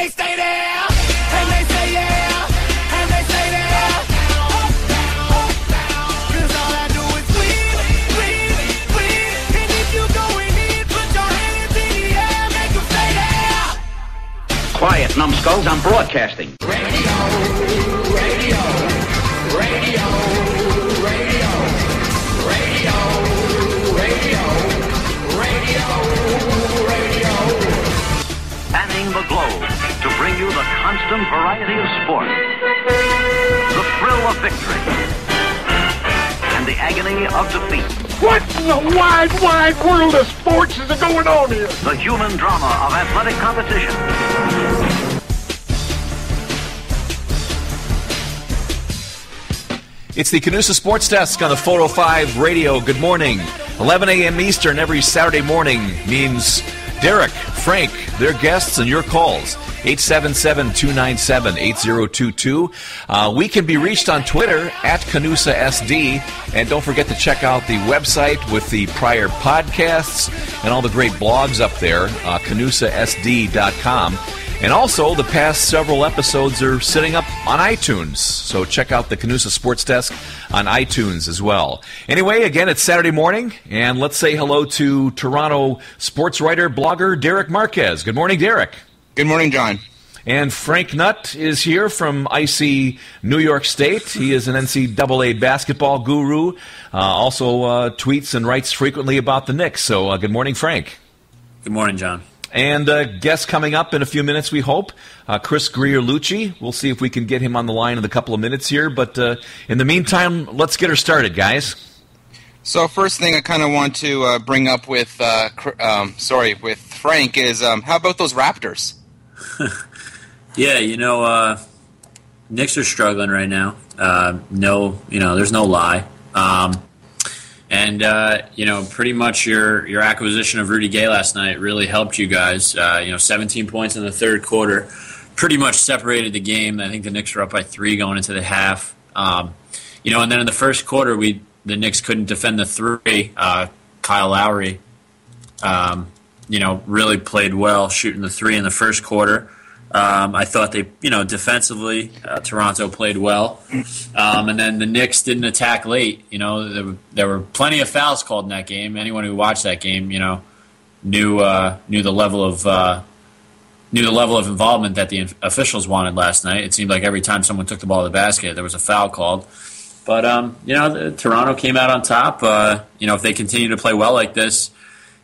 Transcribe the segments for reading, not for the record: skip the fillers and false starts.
they stay there, and they say yeah, and they say there. Cause all I do is win, win, win. And if you going in, put your hands in the air, make them stay there. Quiet, numbskulls, I'm broadcasting. Radio, radio, radio, radio, radio, radio, radio, radio. Spanning the globe to bring you the constant variety of sport, the thrill of victory, and the agony of defeat. What in the wide, wide world of sports is going on here? The human drama of athletic competition. It's the CANUSA Sports Desk on the 405 radio. Good morning. 11 a.m. Eastern every Saturday morning means Derek, Frank, their guests, and your calls. 877-297-8022. We can be reached on Twitter at CANUSA SD. And don't forget to check out the website with the prior podcasts and all the great blogs up there, CANUSASD.com. And also, the past several episodes are sitting up on iTunes. So check out the CANUSA Sports Desk on iTunes as well. Anyway, again, it's Saturday morning, and let's say hello to Toronto sports writer, blogger Derek Marquez. Good morning, Derek. Good morning, John. And Frank Nutt is here from icy New York State. He is an NCAA basketball guru, also tweets and writes frequently about the Knicks. So good morning, Frank. Good morning, John. And guest coming up in a few minutes, we hope, Chris Greer-Lucci. We'll see if we can get him on the line in a couple of minutes here. But in the meantime, let's get her started, guys. So first thing I kind of want to bring up with with Frank is how about those Raptors? Yeah, Knicks are struggling right now. There's no lie. And pretty much your acquisition of Rudy Gay last night really helped you guys. 17 points in the third quarter pretty much separated the game. I think the Knicks were up by 3 going into the half. And then in the first quarter, the Knicks couldn't defend the 3. Kyle Lowry, really played well shooting the 3 in the first quarter. I thought they, defensively, Toronto played well. And then the Knicks didn't attack late. There were plenty of fouls called in that game. Anyone who watched that game, knew the level of involvement that the officials wanted last night. It seemed like every time someone took the ball to the basket, there was a foul called. But Toronto came out on top. If they continue to play well like this,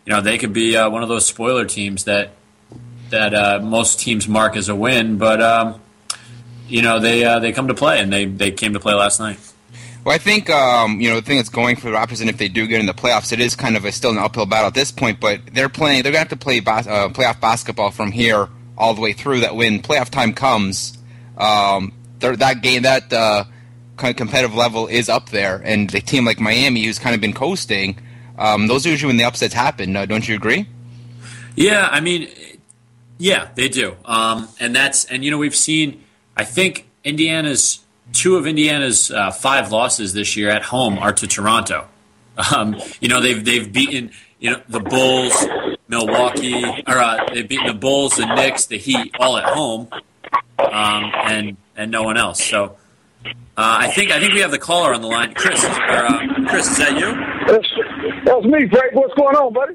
they could be one of those spoiler teams that most teams mark as a win, but they come to play, and they came to play last night. Well, I think the thing that's going for the Raptors, and if they do get in the playoffs, it is kind of still an uphill battle at this point. But they're going to have to play playoff basketball from here all the way through. That when playoff time comes, that game, that kind of competitive level is up there, and a team like Miami, who's kind of been coasting, those are usually when the upsets happen. Don't you agree? Yeah, I mean. Yeah, they do. We've seen, I think, two of Indiana's 5 losses this year at home are to Toronto. They've beaten, the Bulls, Milwaukee, they've beaten the Bulls, the Knicks, the Heat, all at home, and no one else. So I think we have the caller on the line. Chris, is that you? That's me, Frank. What's going on, buddy?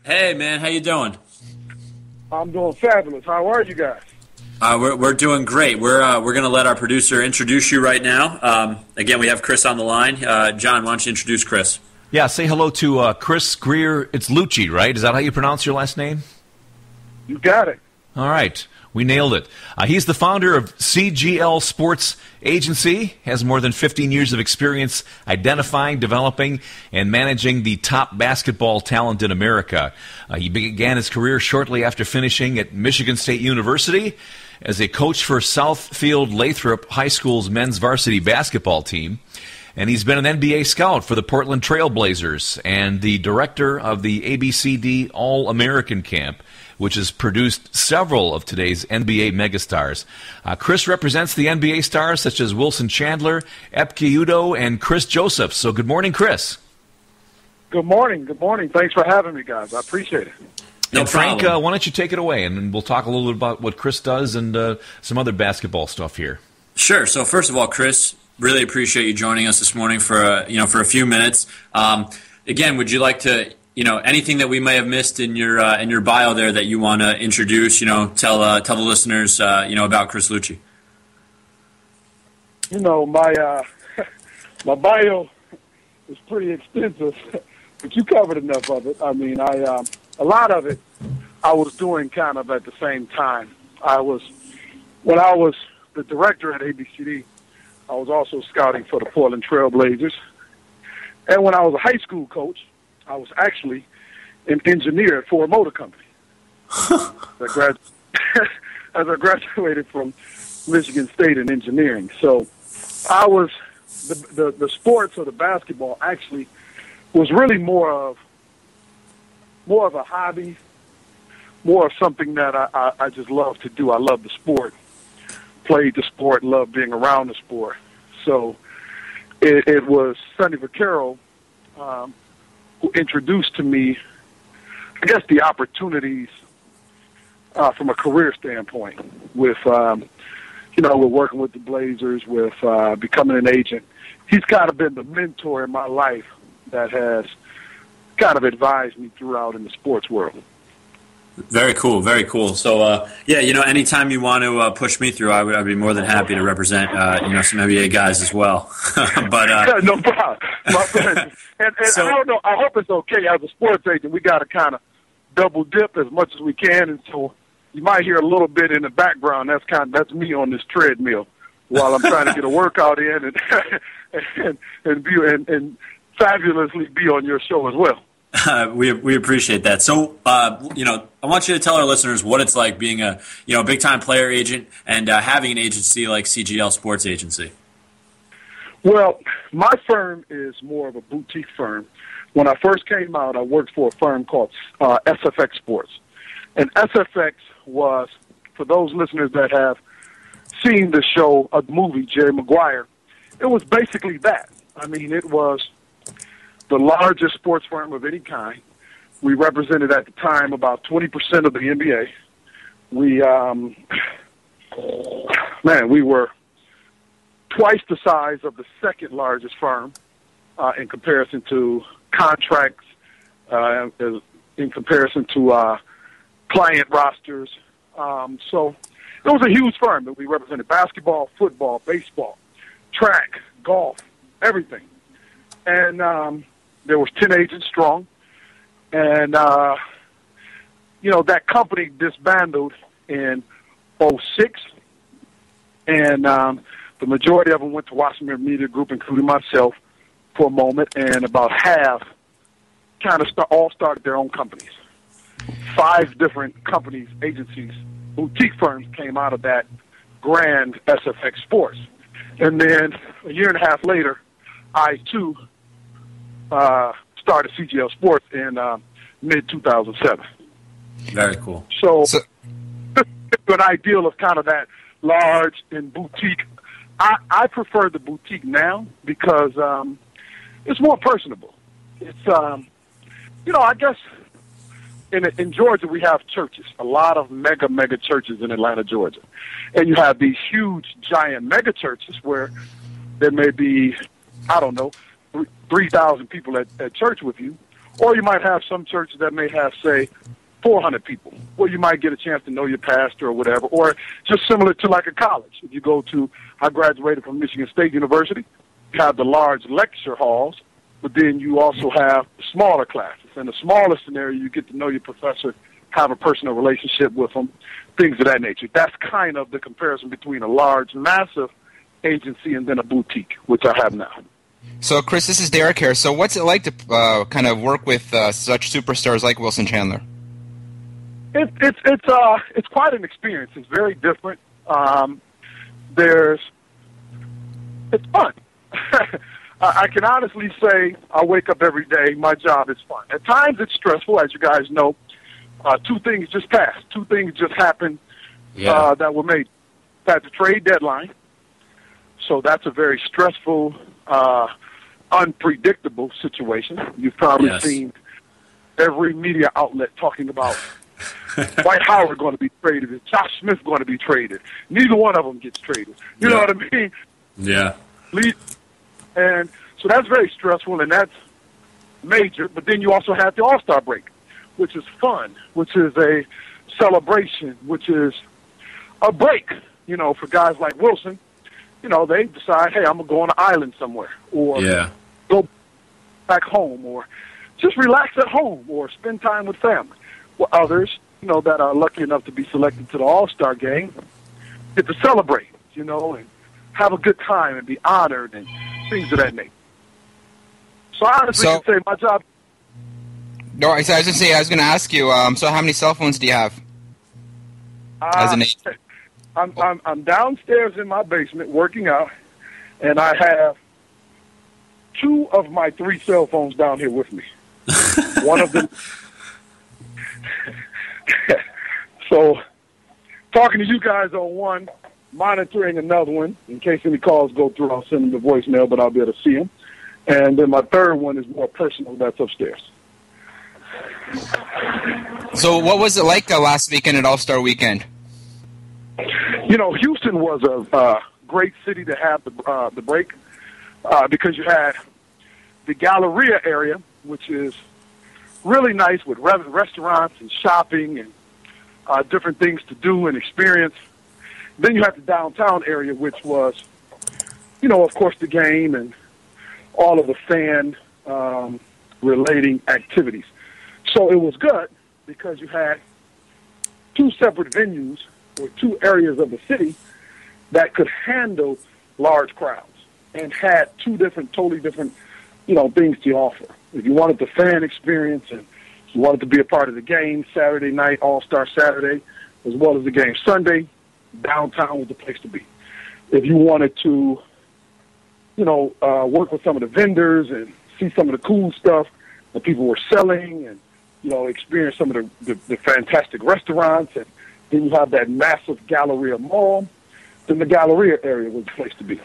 Hey, man, how you doing? I'm doing fabulous. How are you guys? We're doing great. We're going to let our producer introduce you right now. Again, we have Chris on the line. John, why don't you introduce Chris? Yeah, say hello to Chris Greer. It's Lucci, right? Is that how you pronounce your last name? You got it. All right. We nailed it. He's the founder of CGL Sports Agency, has more than 15 years of experience identifying, developing, and managing the top basketball talent in America. He began his career shortly after finishing at Michigan State University as a coach for Southfield Lathrop High School's men's varsity basketball team. And he's been an NBA scout for the Portland Trail Blazers and the director of the ABCD All-American Camp, which has produced several of today's NBA megastars. Chris represents the NBA stars such as Wilson Chandler, Epke Udoh, and Chris Joseph. So good morning, Chris. Good morning. Good morning. Thanks for having me, guys. I appreciate it. No And Frank, problem. why don't you take it away, and we'll talk a little bit about what Chris does and some other basketball stuff here. Sure. So first of all, Chris, really appreciate you joining us this morning for a few minutes. Again, would you like to, anything that we may have missed in your bio there that you want to introduce? Tell the listeners, about Chris Lucci. My bio is pretty extensive, but you covered enough of it. I mean, a lot of it I was doing kind of at the same time. When I was the director at ABCD, I was also scouting for the Portland Trail Blazers. And when I was a high school coach, I was actually an engineer at Ford Motor Company. As I graduated from Michigan State in engineering. So I was, the sports or the basketball actually was really more of a hobby, more of something that I just love to do. I love the sport, played the sport, loved being around the sport. So it was Sonny Vaccaro who introduced to me, I guess, the opportunities from a career standpoint with, with working with the Blazers, with becoming an agent. He's kind of been the mentor in my life that has kind of advised me throughout in the sports world. Very cool, very cool. So, anytime you want to push me through, I'd be more than happy to represent, some NBA guys as well. But no problem, my friend. And so, I don't know. I hope it's okay. As a sports agent, we got to kind of double dip as much as we can, and so you might hear a little bit in the background. That's me on this treadmill while I'm trying to get a workout in and fabulously be on your show as well. We appreciate that. So, I want you to tell our listeners what it's like being a big time player agent and having an agency like CGL Sports Agency. Well, my firm is more of a boutique firm. When I first came out, I worked for a firm called SFX Sports, and SFX was, for those listeners that have seen the show, a movie, Jerry Maguire, it was basically that. I mean, it was the largest sports firm of any kind. We represented at the time about 20% of the NBA. We were twice the size of the second largest firm in comparison to contracts, in comparison to client rosters. So it was a huge firm that we represented: basketball, football, baseball, track, golf, everything. And there was 10 agents strong. And, that company disbanded in 2006. And the majority of them went to Washington Media Group, including myself, for a moment. And about half kind of all started their own companies. 5 different companies, agencies, boutique firms came out of that grand SFX Sports. And then a year and a half later, I, too, started CGL Sports in mid-2007. Very cool. So an ideal of kind of that large and boutique. I prefer the boutique now because it's more personable. It's, I guess in Georgia we have churches, a lot of mega churches in Atlanta, Georgia. And you have these huge, giant mega churches where there may be, 3,000 people at church with you. Or you might have some churches that may have, say, 400 people, where you might get a chance to know your pastor or whatever, or just similar to like a college. If you go to, I graduated from Michigan State University, you have the large lecture halls, but then you also have smaller classes. In the smaller scenario, you get to know your professor, have a personal relationship with them, things of that nature. That's kind of the comparison between a large, massive agency and then a boutique, which I have now. So, Chris, this is Derek here. So what's it like to kind of work with such superstars like Wilson Chandler? It's quite an experience. It's very different. It's fun. I can honestly say I wake up every day. My job is fun. At times it's stressful, as you guys know. 2 things just passed. 2 things just happened that were made. At the trade deadline. So that's a very stressful, unpredictable situation. You've probably seen every media outlet talking about Dwight Howard going to be traded, is Josh Smith going to be traded. Neither one of them gets traded. You know what I mean? Yeah. And so that's very stressful, and that's major. But then you also have the All-Star break, which is fun, which is a celebration, which is a break, for guys like Wilson. They decide, hey, I'm going to go on an island somewhere, or go back home, or just relax at home, or spend time with family. Well, others, that are lucky enough to be selected to the All-Star game get to celebrate, and have a good time and be honored and things of that nature. So I honestly can say my job. No, I was going to say, I was going to ask you, so how many cell phones do you have? As an age? I'm downstairs in my basement working out, and I have 2 of my 3 cell phones down here with me. One of them. So, talking to you guys on one, monitoring another one. In case any calls go through, I'll send them the voicemail, but I'll be able to see them. And then my third one is more personal. That's upstairs. So what was it like last weekend at All-Star Weekend? Houston was a great city to have the break because you had the Galleria area, which is really nice with restaurants and shopping and different things to do and experience. Then you have the downtown area, which was, of course, the game and all of the fan relating activities. So it was good because you had 2 separate venues or 2 areas of the city that could handle large crowds and had 2 totally different, things to offer. If you wanted the fan experience and you wanted to be a part of the game Saturday night, All-Star Saturday, as well as the game Sunday, downtown was the place to be. If you wanted to, work with some of the vendors and see some of the cool stuff that people were selling and, experience some of the fantastic restaurants, and then you have that massive Galleria Mall, then the Galleria area was the place to be.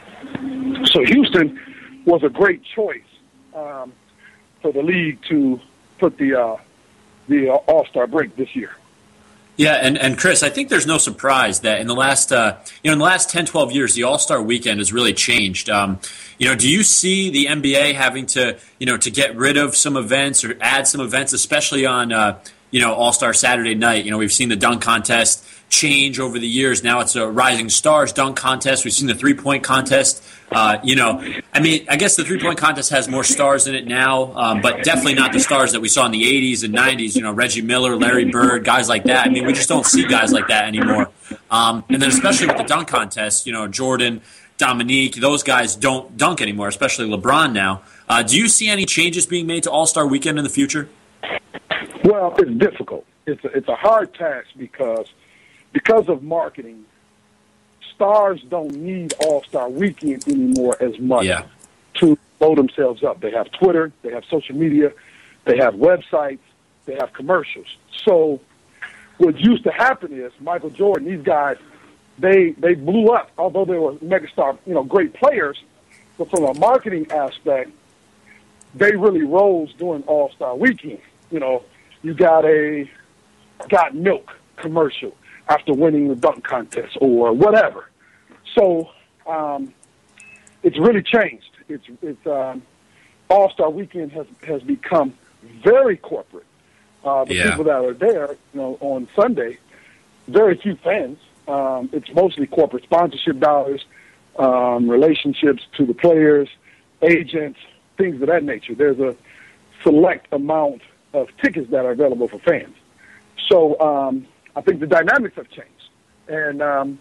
So Houston was a great choice for the league to put the All-Star break this year. Yeah, and Chris, I think there's no surprise that in the last 10, 12 years, the All-Star Weekend has really changed. Do you see the NBA having to get rid of some events or add some events, especially on All-Star Saturday night? We've seen the dunk contest change over the years. Now it's a Rising Stars dunk contest. We've seen the three-point contest. I guess the three-point contest has more stars in it now, but definitely not the stars that we saw in the 80s and 90s, Reggie Miller, Larry Bird, guys like that. We just don't see guys like that anymore. And then especially with the dunk contest, Jordan, Dominique, those guys don't dunk anymore, especially LeBron now. Do you see any changes being made to All-Star Weekend in the future? Well, it's difficult. It's a hard task because of marketing. Stars don't need All-Star Weekend anymore as much to blow themselves up. They have Twitter, they have social media, they have websites, they have commercials. So what used to happen is Michael Jordan, these guys, they blew up, although they were megastar, great players, but from a marketing aspect, they really rose during All-Star Weekend. You got a Got Milk commercial after winning the dunk contest or whatever. So it's really changed. It's All-Star Weekend has become very corporate. The people that are there, on Sunday, very few fans. It's mostly corporate sponsorship dollars, relationships to the players, agents, things of that nature. There's a select amount of tickets that are available for fans. So I think the dynamics have changed. And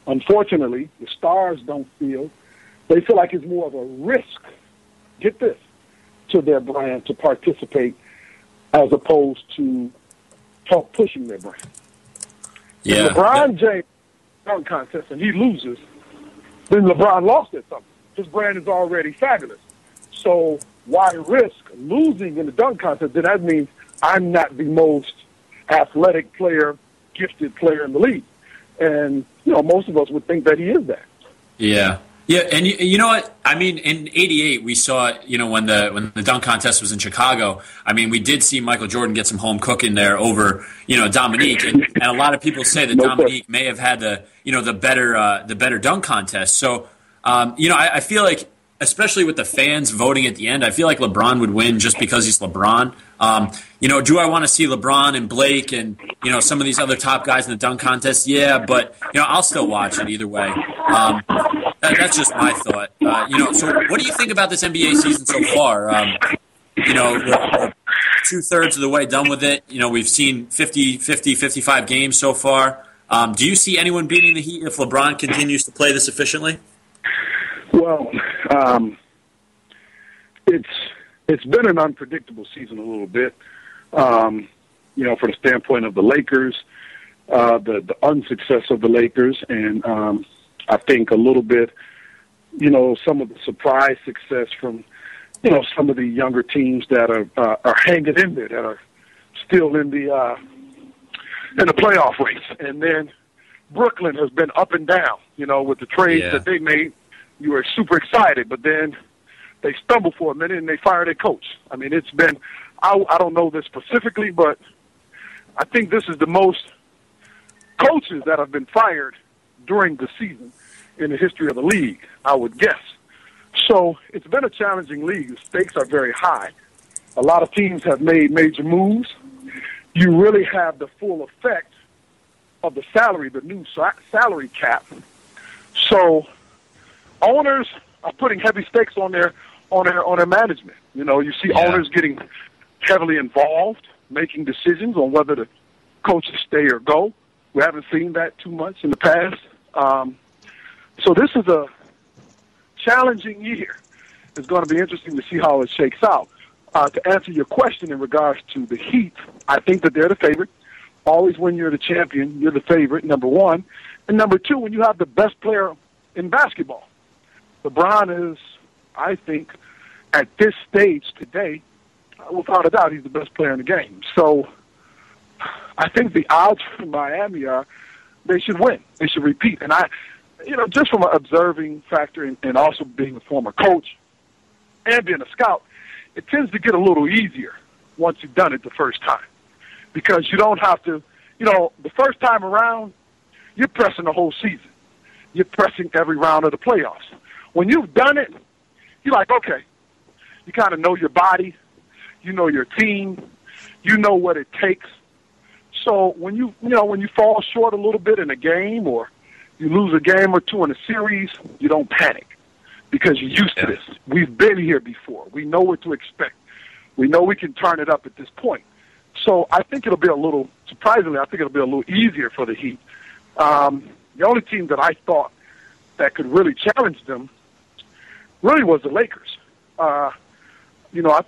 unfortunately, the stars they feel like it's more of a risk, get this, to their brand to participate as opposed to pushing their brand. Yeah. If LeBron James dunk contest and he loses, then LeBron lost at something. His brand is already fabulous. So why risk losing in the dunk contest? Then that means I'm not the most athletic player, gifted player in the league. And, most of us would think that he is that. Yeah. Yeah, and you know what? I mean, in '88, we saw, when the dunk contest was in Chicago. I mean, we did see Michael Jordan get some home cooking there over, Dominique, and a lot of people say that Dominique may have had the better dunk contest. So, I feel like, especially with the fans voting at the end, I feel like LeBron would win just because he's LeBron. Do I want to see LeBron and Blake and, some of these other top guys in the dunk contest? Yeah, but, I'll still watch it either way. That's just my thought. So what do you think about this NBA season so far? We're 2/3 of the way done with it. We've seen 50, 55 games so far. Do you see anyone beating the Heat if LeBron continues to play this efficiently? Well, it's been an unpredictable season a little bit, from the standpoint of the Lakers, the unsuccess of the Lakers, and I think a little bit, some of the surprise success from, some of the younger teams that are hanging in there, that are still in the playoff race. And then Brooklyn has been up and down, with the trades that they made. You were super excited, but then they stumbled for a minute and they fired their coach. I mean, it's been, I don't know this specifically, but I think this is the most coaches that have been fired during the season in the history of the league, I would guess. So it's been a challenging league. The stakes are very high. A lot of teams have made major moves. You really have the full effect of the salary, the new salary cap. So owners are putting heavy stakes on their management. You see owners getting heavily involved, making decisions on whether the coaches stay or go. We haven't seen that too much in the past. So this is a challenging year. It's going to be interesting to see how it shakes out. To answer your question in regards to the Heat, I think that they're the favorite. Always when you're the champion, you're the favorite, number one. And number two, when you have the best player in basketball. LeBron is, I think, at this stage today, without a doubt, he's the best player in the game. So I think the odds for Miami are they should win. They should repeat. And just from an observing factor and also being a former coach and being a scout, it tends to get a little easier once you've done it the first time. Because you don't have to, the first time around, you're pressing the whole season. You're pressing every round of the playoffs. When you've done it, you're like, okay, you kind of know your body, you know your team, you know what it takes. So when you fall short a little bit in a game or you lose a game or two in a series, you don't panic because you're used to this. We've been here before. We know what to expect. We know we can turn it up at this point. So I think it'll be surprisingly, I think it'll be a little easier for the Heat. The only team that I thought that could really challenge them really was the Lakers. I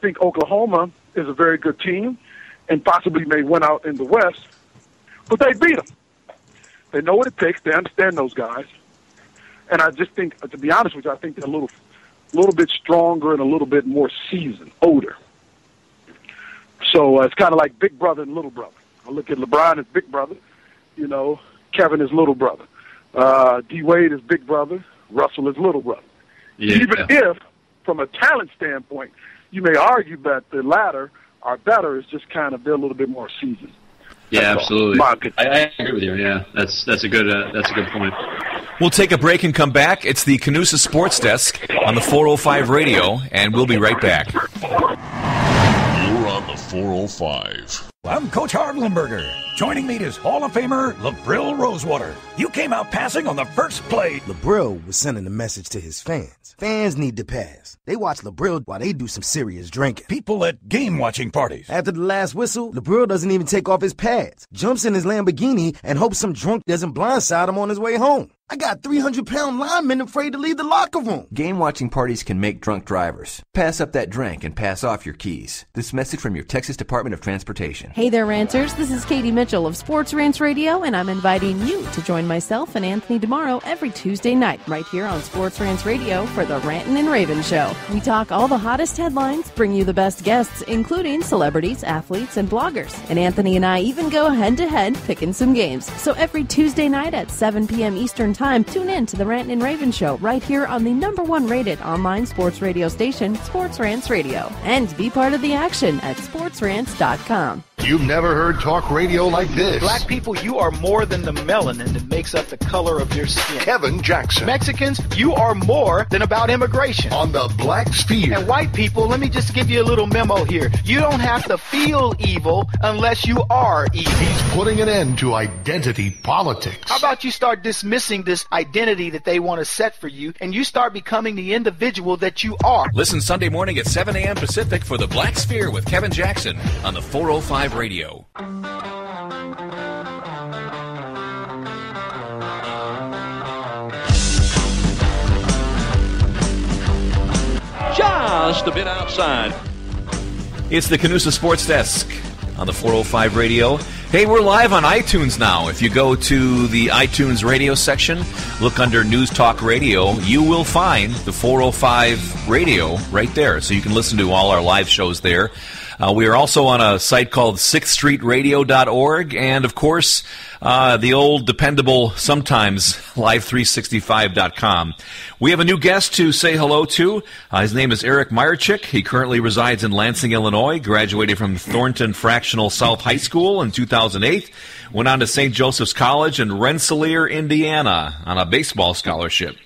think Oklahoma is a very good team and possibly may win out in the West, but they beat them. They know what it takes. They understand those guys. And I just think, to be honest with you, I think they're a little bit stronger and a little bit more seasoned, older. So it's kind of like big brother and little brother. I look at LeBron as big brother. Kevin is little brother. D-Wade is big brother. Russell is little brother. Yeah. Even if, from a talent standpoint, you may argue that the latter are better, it's just kind of they're a little bit more seasoned. Yeah, absolutely. I agree with you. Yeah, that's a good point. We'll take a break and come back. It's the CANUSA Sports Desk on the 405 Radio, and we'll be right back. You're on the 405. I'm Coach Hardlenberger. Joining me is Hall of Famer LaBrill Rosewater. You came out passing on the first play. LaBrill was sending a message to his fans. Fans need to pass. They watch LaBrill while they do some serious drinking. People at game-watching parties. After the last whistle, LaBrill doesn't even take off his pads, jumps in his Lamborghini, and hopes some drunk doesn't blindside him on his way home. I got 300-pound linemen afraid to leave the locker room. Game-watching parties can make drunk drivers. Pass up that drink and pass off your keys. This message from your Texas Department of Transportation. Hey there, Ranters. This is Katie Mitchell of Sports Rants Radio, and I'm inviting you to join myself and Anthony tomorrow every Tuesday night right here on Sports Rants Radio for the Rantin' and Raven Show. We talk all the hottest headlines, bring you the best guests, including celebrities, athletes, and bloggers. And Anthony and I even go head-to-head picking some games. So every Tuesday night at 7 p.m. Eastern time, tune in to the Rantin' and Raven Show right here on the #1 rated online sports radio station, Sports Rants Radio. And be part of the action at sportsrants.com. You've never heard talk radio like this. Black people, you are more than the melanin that makes up the color of your skin. Kevin Jackson. Mexicans, you are more than about immigration. On the Black Sphere. And white people, let me just give you a little memo here. You don't have to feel evil unless you are evil. He's putting an end to identity politics. How about you start dismissing this identity that they want to set for you, and you start becoming the individual that you are? Listen Sunday morning at 7 a.m. Pacific for the Black Sphere with Kevin Jackson on the 405 Radio. Just a bit outside. It's the CANUSA Sports Desk on the 405 Radio. Hey, we're live on iTunes now. If you go to the iTunes radio section, look under News Talk Radio, you will find the 405 Radio right there. So you can listen to all our live shows there. We are also on a site called 6thstreetradio.org, and, of course, the old dependable, sometimes, live365.com. We have a new guest to say hello to. His name is Eric Meyerchick. He currently resides in Lansing, Illinois, graduated from Thornton Fractional South High School in 2008, went on to St. Joseph's College in Rensselaer, Indiana, on a baseball scholarship.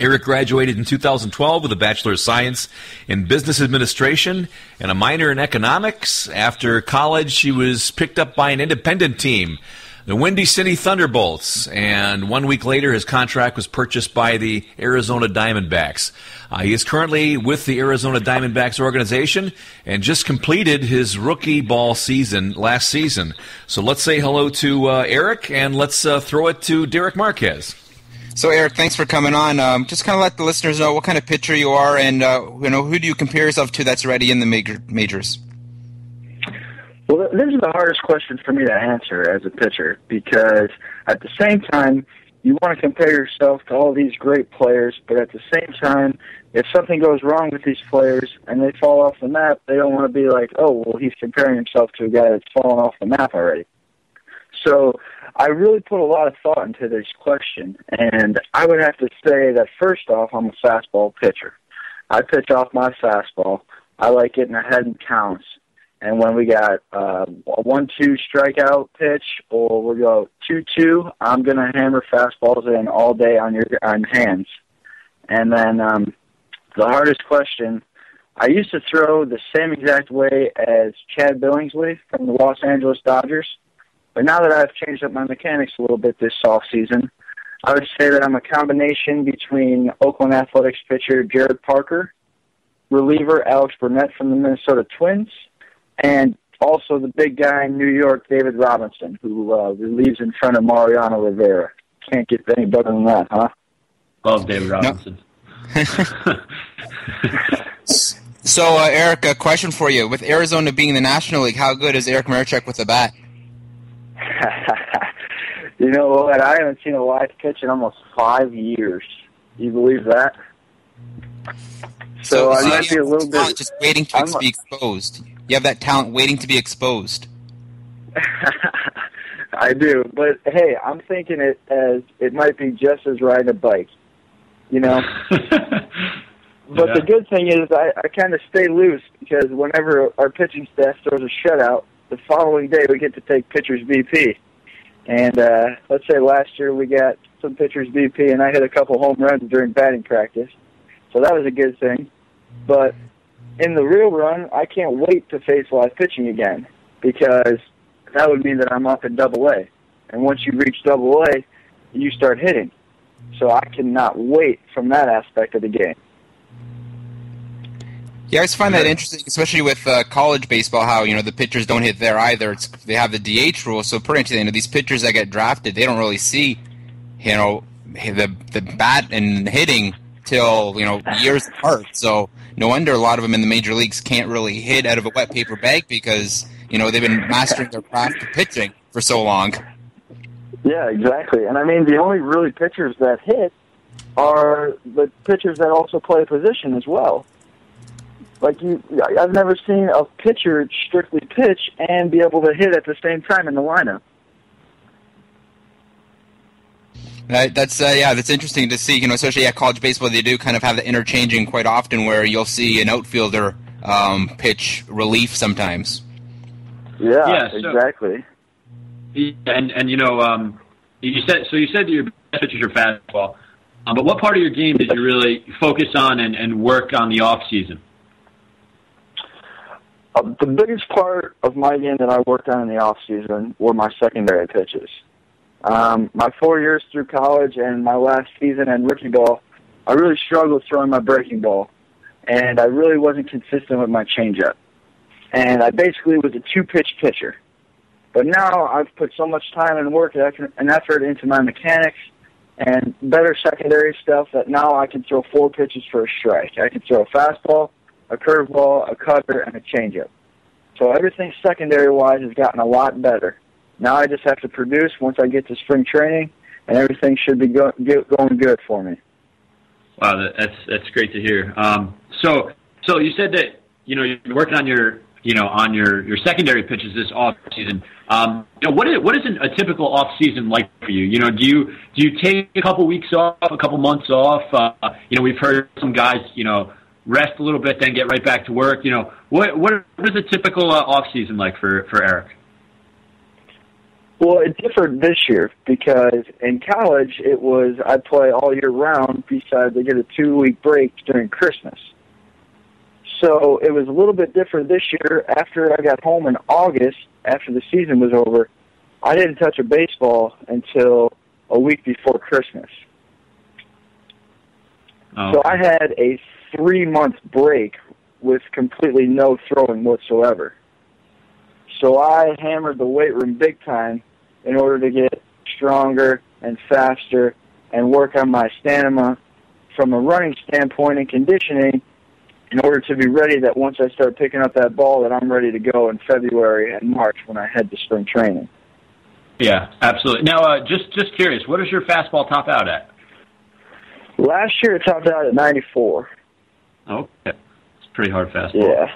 Eric graduated in 2012 with a Bachelor of Science in Business Administration and a minor in Economics. After college, he was picked up by an independent team, the Windy City Thunderbolts, and 1 week later his contract was purchased by the Arizona Diamondbacks. He is currently with the Arizona Diamondbacks organization and just completed his rookie ball season last season. So let's say hello to Eric, and let's throw it to Derek Marquez. So, Eric, thanks for coming on. Just kind of let the listeners know what kind of pitcher you are, and who do you compare yourself to that's already in the majors? Well, this is the hardest question for me to answer as a pitcher, because at the same time, you want to compare yourself to all these great players, but at the same time, if something goes wrong with these players and they fall off the map, they don't want to be like, oh, well, he's comparing himself to a guy that's fallen off the map already. So I really put a lot of thought into this question, and I would have to say that first off, I'm a fastball pitcher. I pitch off my fastball. I like getting ahead in counts. And when we got a 1-2 strikeout pitch, or we go 2-2, I'm going to hammer fastballs in all day on hands. And then the hardest question, I used to throw the same exact way as Chad Billingsley from the Los Angeles Dodgers. But now that I've changed up my mechanics a little bit this offseason, I would say that I'm a combination between Oakland Athletics pitcher Jared Parker, reliever Alex Burnett from the Minnesota Twins, and also the big guy in New York, David Robinson, who relieves in front of Mariano Rivera. Can't get any better than that, huh? Love David Robinson. No. So, Eric, a question for you. With Arizona being the National League, how good is Eric Meyerchick with the bat? You know what? I haven't seen a live pitch in almost 5 years. Do you believe that? So I might be a little bit just waiting to be exposed. You have that talent waiting to be exposed. I do, but hey, I'm thinking it as it might be just as riding a bike, you know. But the good thing is I kind of stay loose, because whenever our pitching staff throws a shutout, the following day we get to take pitchers BP. And let's say last year we got some pitchers BP, and I hit a couple home runs during batting practice. So that was a good thing. But in the real run, I can't wait to face live pitching again, because that would mean that I'm up in Double-A. And once you reach Double-A, you start hitting. So I cannot wait from that aspect of the game. Yeah, I always find that interesting, especially with college baseball, how, the pitchers don't hit there either. They have the DH rule, so pretty much, these pitchers that get drafted, they don't really see, the bat and hitting till, years apart. So no wonder a lot of them in the major leagues can't really hit out of a wet paper bag, because, they've been mastering their craft of pitching for so long. Yeah, exactly. And I mean, the only really pitchers that hit are the pitchers that also play a position as well. Like, I've never seen a pitcher strictly pitch and be able to hit at the same time in the lineup. That's interesting to see. Especially at college baseball, they do kind of have the interchanging quite often, where you'll see an outfielder pitch relief sometimes. Yeah, exactly. And you said that your best pitch is your fastball, but what part of your game did you really focus on and work on the off season? The biggest part of my game that I worked on in the off season were my secondary pitches. My 4 years through college and my last season in rookie ball, I really struggled throwing my breaking ball, and I really wasn't consistent with my changeup. And I basically was a two-pitch pitcher. But now I've put so much time and work and effort into my mechanics and better secondary stuff that now I can throw 4 pitches for a strike. I can throw a fastball, a curveball, a cutter, and a changeup. So everything secondary-wise has gotten a lot better. Now I just have to produce once I get to spring training, and everything should be going good for me. Wow, that's great to hear. So you said that you're working on your secondary pitches this off season. What is a typical off season like for you? Do you take a couple weeks off, a couple months off? We've heard some guys rest a little bit, then get right back to work. What is a typical off season like for Eric? Well, it differed this year because in college I'd play all year round besides I get a 2-week break during Christmas. So it was a little bit different this year. After I got home in August, after the season was over, I didn't touch a baseball until a week before Christmas. Oh. So I had a 3-month break with completely no throwing whatsoever. So I hammered the weight room big time in order to get stronger and faster and work on my stamina from a running standpoint and conditioning in order to be ready that once I start picking up that ball that I'm ready to go in February and March when I head to spring training. Yeah, absolutely. Now, just curious, what does your fastball top out at? Last year it topped out at 94. Okay. It's a pretty hard fastball. Yeah.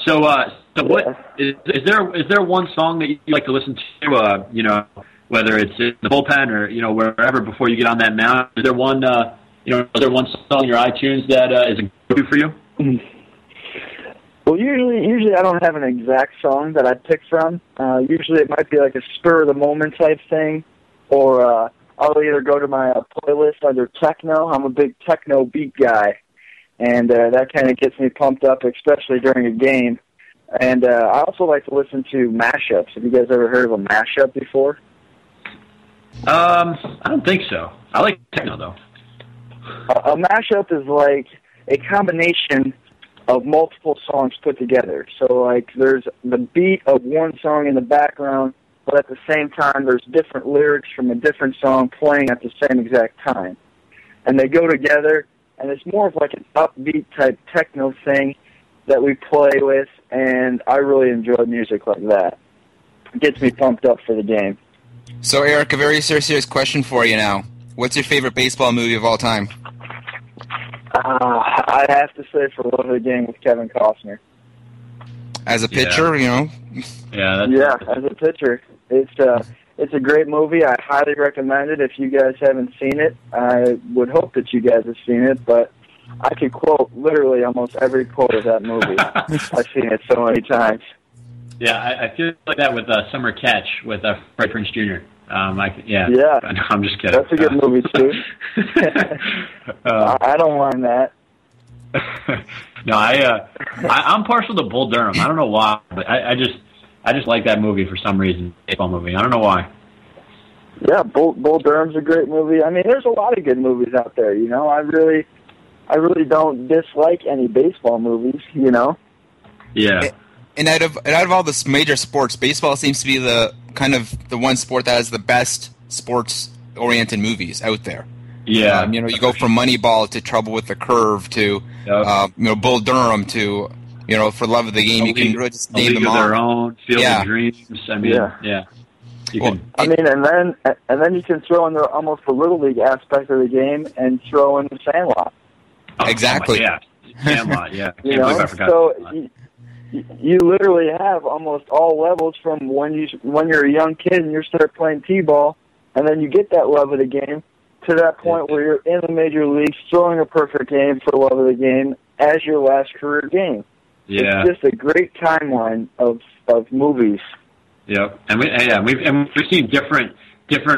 So what is there one song that you like to listen to? Whether it's in the bullpen or wherever before you get on that mound. Is there one is there one song in your iTunes that is a go-to for you? Well, usually I don't have an exact song that I pick from. Usually it might be like a spur of the moment type thing, or I'll either go to my playlist under techno. I'm a big techno beat guy. And that kind of gets me pumped up, especially during a game. And I also like to listen to mashups. Have you guys ever heard of a mashup before? I don't think so. I like techno, though. A mashup is like a combination of multiple songs put together. So, like, there's the beat of one song in the background, but at the same time, there's different lyrics from a different song playing at the same exact time. And they go together. And it's more of like an upbeat type techno thing that we play with, and I really enjoy music like that. It gets me pumped up for the game. So, Eric, a very serious question for you now. What's your favorite baseball movie of all time? I have to say For Love of the Game with Kevin Costner. As a pitcher, Yeah, as a pitcher. It's a great movie. I highly recommend it. If you guys haven't seen it, I would hope that you guys have seen it, but I could quote literally almost every quote of that movie. I've seen it so many times. Yeah, I feel like that with Summer Catch with Freddie Prinze Jr. Yeah. I'm just kidding. That's a good movie, too. I don't mind that. No, I'm partial to Bull Durham. I don't know why, but I just like that movie for some reason. Baseball movie. I don't know why. Yeah, Bull Durham's a great movie. I mean, there's a lot of good movies out there. I really don't dislike any baseball movies. Yeah. And out of all the major sports, baseball seems to be the one sport that has the best sports-oriented movies out there. Yeah. You go from Moneyball to Trouble with the Curve to Bull Durham to For Love of the Game. You can really just name them all. Their Own, Field of Dreams. I mean, yeah. And then you can throw in almost the Little League aspect of the game and throw in the Sandlot. Exactly. Yeah. Sandlot, yeah. Can't believe I forgot. So you literally have almost all levels from when you're a young kid and you start playing t-ball and then you get that love of the game to that point where you're in the major leagues throwing a perfect game for love of the game as your last career game. Yeah. It's just a great timeline of movies. Yep, and we've seen different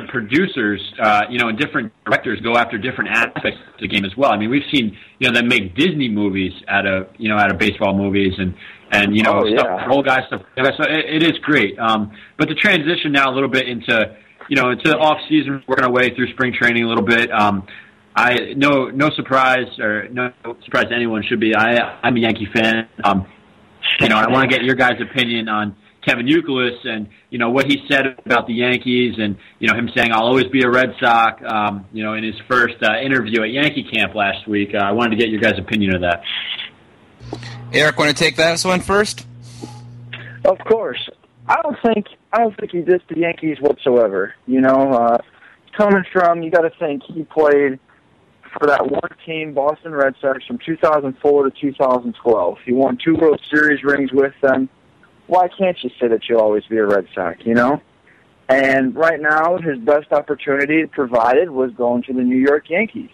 producers, and different directors go after different aspects of the game as well. I mean, we've seen them make Disney movies out of baseball movies and stuff, role guys stuff. So it is great. But to transition now a little bit into the off season, working our way through spring training a little bit. No surprise to anyone should be. I'm a Yankee fan. I want to get your guys' opinion on Kevin Youkilis and what he said about the Yankees and him saying I'll always be a Red Sox. In his first interview at Yankee camp last week. I wanted to get your guys' opinion of that. Eric, want to take that one first? Of course. I don't think he dissed the Yankees whatsoever. Coming from, you got to think he played for that one team, Boston Red Sox, from 2004 to 2012. He won 2 World Series rings with them. Why can't you say that you'll always be a Red Sox, And right now, his best opportunity provided was going to the New York Yankees.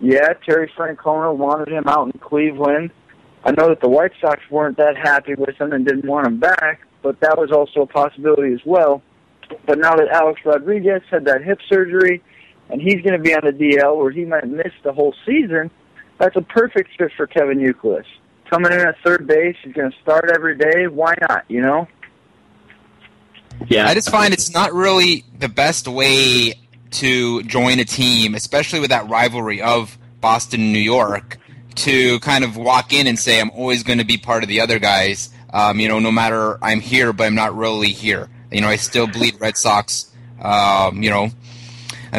Yeah, Terry Francona wanted him out in Cleveland. I know that the White Sox weren't that happy with him and didn't want him back, but that was also a possibility as well. But now that Alex Rodriguez had that hip surgery, and he's going to be on the DL where he might miss the whole season, that's a perfect fit for Kevin Youkilis. Coming in at third base, he's going to start every day. Why not, Yeah. I just find it's not really the best way to join a team, especially with that rivalry of Boston and New York, to kind of walk in and say, I'm always going to be part of the other guys, no matter I'm here, but I'm not really here. I still bleed Red Sox, I'm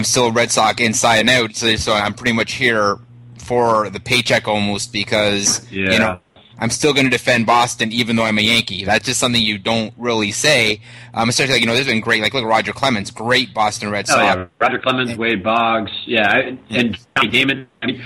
still a Red Sox inside and out, so I'm pretty much here for the paycheck almost because, I'm still going to defend Boston even though I'm a Yankee. That's just something you don't really say. Especially, there's been great, look at Roger Clemens, great Boston Red Sox. Oh, yeah. Roger Clemens, Wade Boggs, and Johnny Damon. I mean,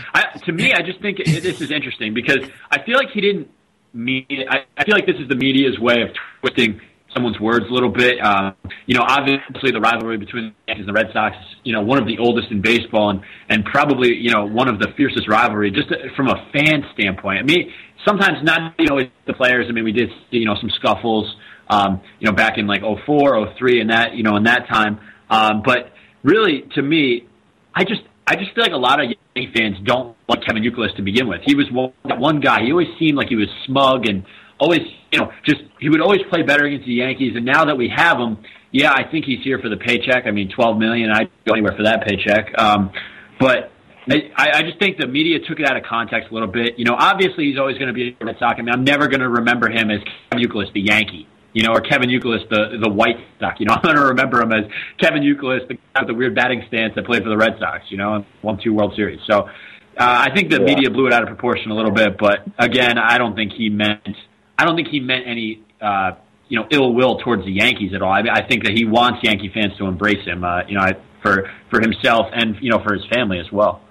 to me, I just think this is interesting because I feel like he didn't mean it. I feel like this is the media's way of twisting someone's words a little bit. Obviously the rivalry between the Yankees and the Red Sox is, one of the oldest in baseball and probably, one of the fiercest rivalry just from a fan standpoint. I mean, sometimes not, the players. I mean, we did see, some scuffles, back in like 04, 03 and that, in that time. But really, to me, I just feel like a lot of Yankee fans don't like Kevin Youkilis to begin with. He was one guy. He always seemed like he was smug and always, he would always play better against the Yankees. And now that we have him, yeah, I think he's here for the paycheck. I mean, $12 million, I'd go anywhere for that paycheck. But I just think the media took it out of context a little bit. Obviously he's always going to be a Red Sox. I mean, I'm never going to remember him as Kevin Youkilis, the Yankee, or Kevin Youkilis, the White Sox. I'm going to remember him as Kevin Youkilis, the guy with the weird batting stance that played for the Red Sox, and won 2 World Series. So I think the media blew it out of proportion a little bit. But again, I don't think he meant any, ill will towards the Yankees at all. I think that he wants Yankee fans to embrace him, for himself and, for his family as well.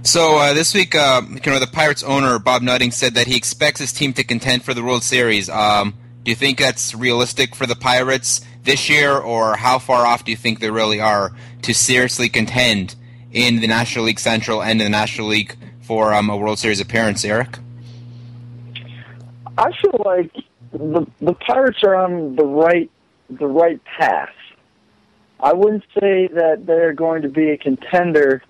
So this week, the Pirates owner, Bob Nutting, said that he expects his team to contend for the World Series. Do you think that's realistic for the Pirates this year, or how far off do you think they really are to seriously contend in the National League Central and in the National League for a World Series appearance, Eric? I feel like the Pirates are on the right path. I wouldn't say that they're going to be a contender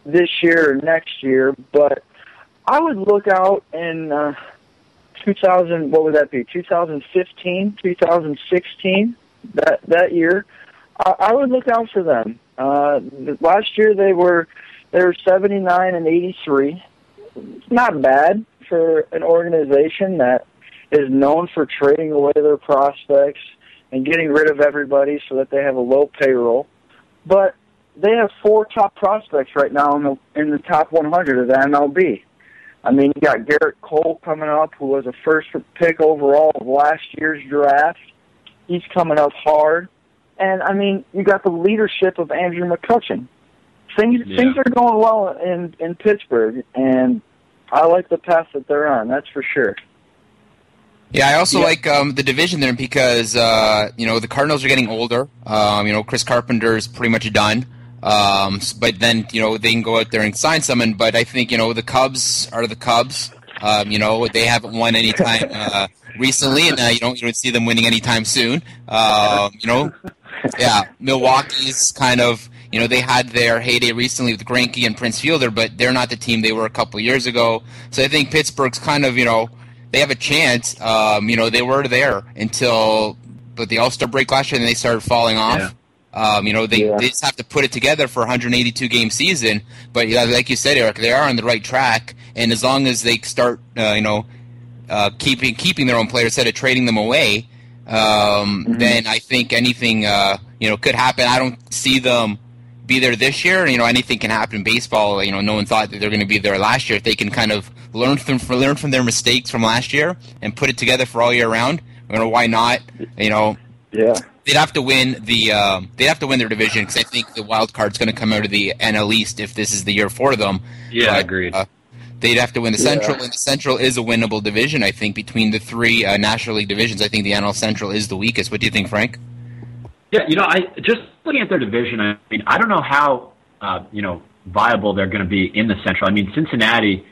this year or next year, but I would look out in 2015, 2016, that year. I would look out for them. Last year they were 79 and 83. Not bad for an organization that is known for trading away their prospects and getting rid of everybody so that they have a low payroll. But they have 4 top prospects right now in the top 100 of the MLB. I mean, you got Garrett Cole coming up, who was a first pick overall of last year's draft. He's coming up hard. And, I mean, you got the leadership of Andrew McCutchen. Things are going well in Pittsburgh, and I like the path that they're on, that's for sure. Yeah, I also like the division there because the Cardinals are getting older. Chris Carpenter's pretty much done. But then they can go out there and sign someone. But I think the Cubs are the Cubs. They haven't won any time recently, and you don't see them winning anytime soon. Milwaukee's kind of they had their heyday recently with Greinke and Prince Fielder, but they're not the team they were a couple of years ago. So I think Pittsburgh's kind of they have a chance. They were there but the All-Star break last year, and then they started falling off. Yeah. They just have to put it together for a 182-game season. But like you said, Eric, they are on the right track. And as long as they start, keeping their own players instead of trading them away, then I think anything, could happen. I don't see them be there this year. Anything can happen in baseball. No one thought that they're going to be there last year. If they can kind of learn from their mistakes from last year and put it together for all year round, why not? They'd have to win their division because I think the wild card's going to come out of the NL East if this is the year for them. Yeah, agreed. They'd have to win the Central, and the Central is a winnable division. I think between the three National League divisions, I think the NL Central is the weakest. What do you think, Frank? Yeah, I just looking at their division. I mean, I don't know how viable they're going to be in the Central. I mean, Cincinnati.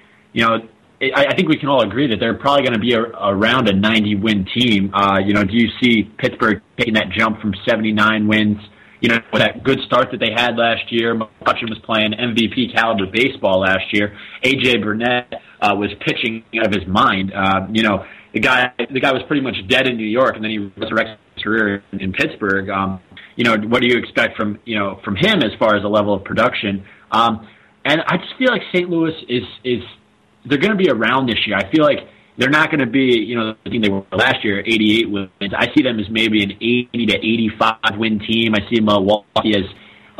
I think we can all agree that they're probably going to be around a 90-win team. Do you see Pittsburgh taking that jump from 79 wins? With that good start that they had last year. McCutchen was playing MVP caliber baseball last year. A.J. Burnett was pitching out of his mind. The guy was pretty much dead in New York, and then he resurrected his career in Pittsburgh. What do you expect from him as far as a level of production? And I just feel like St. Louis is they're going to be around this year. I feel like they're not going to be, the team they were last year, 88 wins. I see them as maybe an 80 to 85 win team. I see Milwaukee as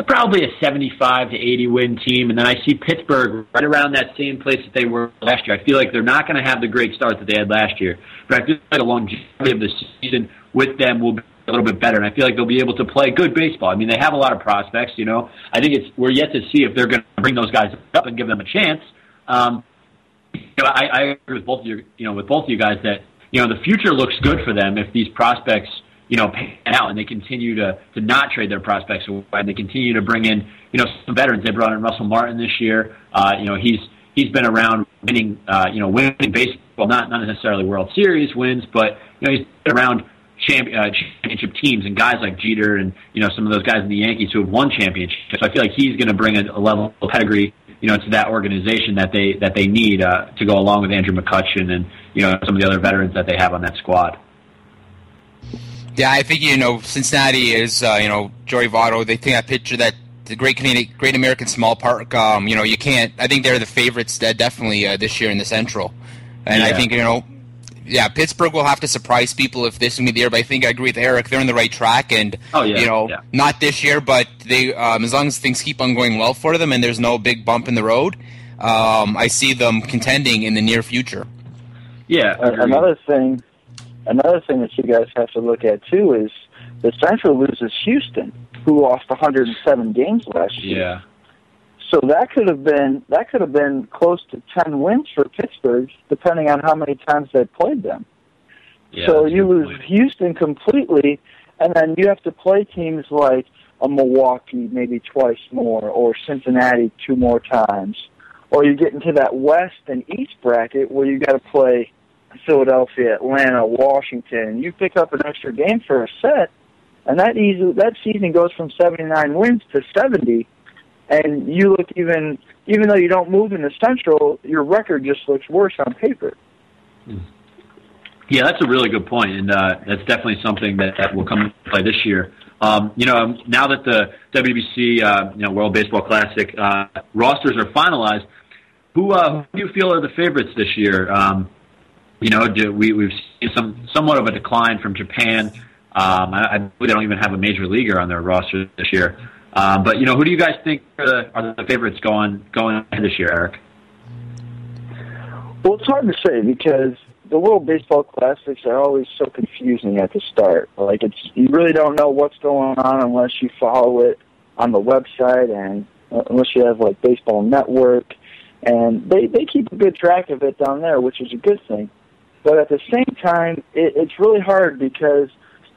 probably a 75 to 80 win team. And then I see Pittsburgh right around that same place that they were last year. I feel like they're not going to have the great start that they had last year. But I feel like the longevity of the season with them will be a little bit better. And I feel like they'll be able to play good baseball. I mean, they have a lot of prospects, I think we're yet to see if they're going to bring those guys up and give them a chance. I agree with both of you guys that the future looks good for them if these prospects pan out and they continue to not trade their prospects away and they continue to bring in some veterans. They brought in Russell Martin this year. He's been around winning baseball, not necessarily World Series wins, but he's been around championship teams and guys like Jeter and some of those guys in the Yankees who have won championships. So I feel like he's going to bring a level of pedigree to that organization that they need to go along with Andrew McCutchen and some of the other veterans that they have on that squad. Yeah, I think Cincinnati is Joey Votto. They think that picture that the Great American Small Park. You can't. I think they're the favorites definitely this year in the Central, and I think Pittsburgh will have to surprise people if this is going to be the year. But I think I agree with Eric. They're on the right track, and not this year, but they as long as things keep on going well for them and there's no big bump in the road, I see them contending in the near future. Yeah. Another thing that you guys have to look at too is the Central loses Houston, who lost 107 games last year. Yeah. So that could have been close to 10 wins for Pittsburgh, depending on how many times they played them. Yeah, so you lose Houston completely, and then you have to play teams like a Milwaukee maybe twice more, or Cincinnati 2 more times, or you get into that West and East bracket where you got to play Philadelphia, Atlanta, Washington. You pick up an extra game for a set, and that season goes from 79 wins to 70. And you look even though you don't move in the Central, your record just looks worse on paper. Yeah, that's a really good point, and that's definitely something that will come into play this year. Now that the WBC, World Baseball Classic rosters are finalized, who do you feel are the favorites this year? We've seen somewhat of a decline from Japan. I believe they don't even have a major leaguer on their roster this year. But who do you guys think are the favorites going this year, Eric? Well, it's hard to say because the World Baseball Classics are always so confusing at the start. Like you really don't know what's going on unless you follow it on the website and unless you have like Baseball Network, and they keep a good track of it down there, which is a good thing. But at the same time, it's really hard because